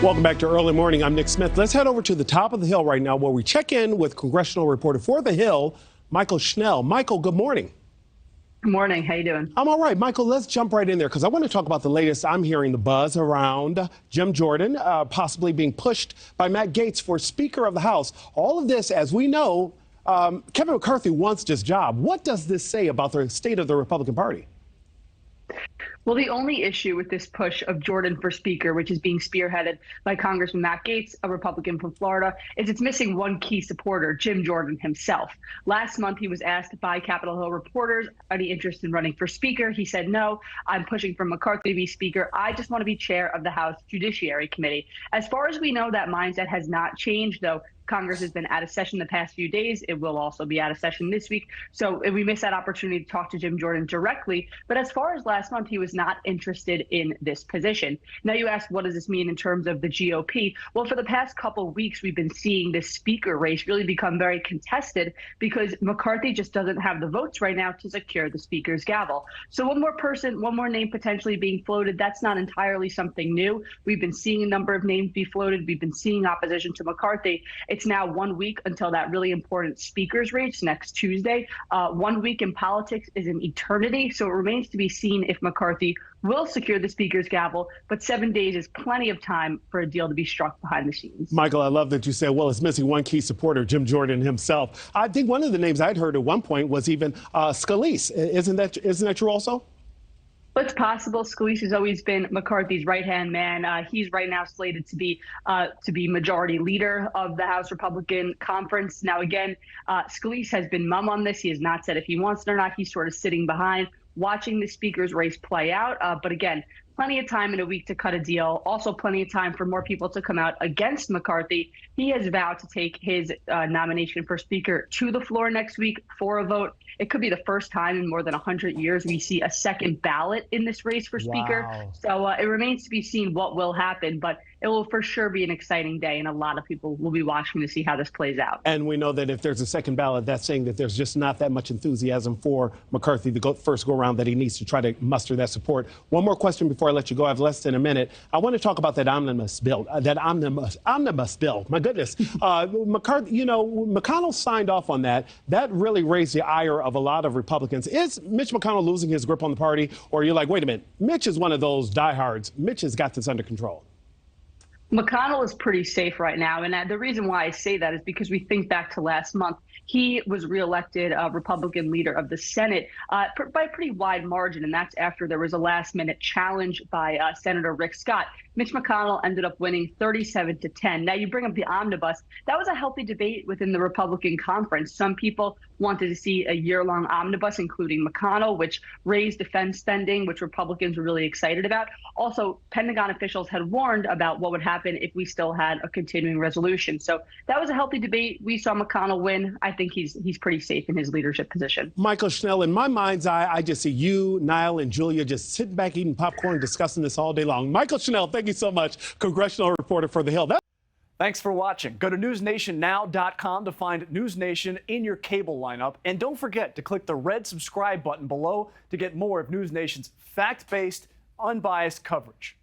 Welcome back to Early Morning. I'm Nick Smith. Let's head over to the top of the Hill right now where we check in with congressional reporter for the Hill, Mychael Schnell. Mychael, good morning. Good morning. How you doing? I'm all right. Mychael, let's jump right in there because I want to talk about the latest. I'm hearing the buzz around Jim Jordan possibly being pushed by Matt Gaetz for Speaker of the House. All of this, as we know, Kevin McCarthy wants this job. What does this say about the state of the Republican Party? Well, the only issue with this push of Jordan for Speaker, which is being spearheaded by Congressman Matt Gaetz, a Republican from Florida, is it's missing one key supporter, Jim Jordan himself. Last month, he was asked by Capitol Hill reporters, any interest in running for Speaker? He said, no, I'm pushing for McCarthy to be Speaker. I just want to be chair of the House Judiciary Committee. As far as we know, that mindset has not changed, though. Congress has been out of session the past few days. It will also be out of session this week. So we missed that opportunity to talk to Jim Jordan directly. But as far as last month, he was not interested in this position. Now you ask, what does this mean in terms of the GOP? Well, for the past couple of weeks, we've been seeing this speaker race really become very contested because McCarthy just doesn't have the votes right now to secure the speaker's gavel. So one more name potentially being floated. That's not entirely something new. We've been seeing a number of names be floated. We've been seeing opposition to McCarthy. It's now 1 week until that really important speaker's race next Tuesday. 1 week in politics is an eternity, so it remains to be seen if McCarthy will secure the speaker's gavel, but 7 days is plenty of time for a deal to be struck behind the scenes. Mychael, I love that you said, well, it's missing one key supporter, Jim Jordan himself. I think one of the names I'd heard at one point was even Scalise. Isn't that true also? It's possible. Scalise has always been McCarthy's right-hand man. He's right now slated to be majority leader of the House Republican Conference. Now, again, Scalise has been mum on this. He has not said if he wants it or not. He's sort of sitting behind, watching the speaker's race play out. But again, plenty of time in a week to cut a deal. Also plenty of time for more people to come out against McCarthy. He has vowed to take his nomination for Speaker to the floor next week for a vote. It could be the first time in more than 100 years we see a second ballot in this race for Speaker. Wow. So it remains to be seen what will happen, but it will for sure be an exciting day, and a lot of people will be watching to see how this plays out. And we know that if there's a second ballot, that's saying that there's just not that much enthusiasm for McCarthy to first go around, that he needs to try to muster that support. One more question before I let you go. I have less than a minute. I want to talk about that omnibus bill. Omnibus bill. My goodness. McCarthy, McConnell signed off on that. That really raised the ire of a lot of Republicans. Is Mitch McConnell losing his grip on the party? Or you're like, wait a minute, Mitch is one of those diehards. Mitch has got this under control. McConnell is pretty safe right now. And the reason why I say that is because we think back to last month. He was reelected Republican leader of the Senate by a pretty wide margin. And that's after there was a last-minute challenge by Senator Rick Scott. Mitch McConnell ended up winning 37-10. Now, you bring up the omnibus. That was a healthy debate within the Republican conference. Some people wanted to see a year-long omnibus, including McConnell, which raised defense spending, which Republicans were really excited about. Also, Pentagon officials had warned about what would happen if we still had a continuing resolution. So that was a healthy debate. We saw McConnell win. I think he's pretty safe in his leadership position. Mychael Schnell, in my mind's eye, I just see you, Niall, and Julia just sitting back eating popcorn, discussing this all day long. Mychael Schnell, thank you so much, congressional reporter for The Hill. Thanks for watching. Go to newsnationnow.com to find NewsNation in your cable lineup. And don't forget to click the red subscribe button below to get more of NewsNation's fact-based, unbiased coverage.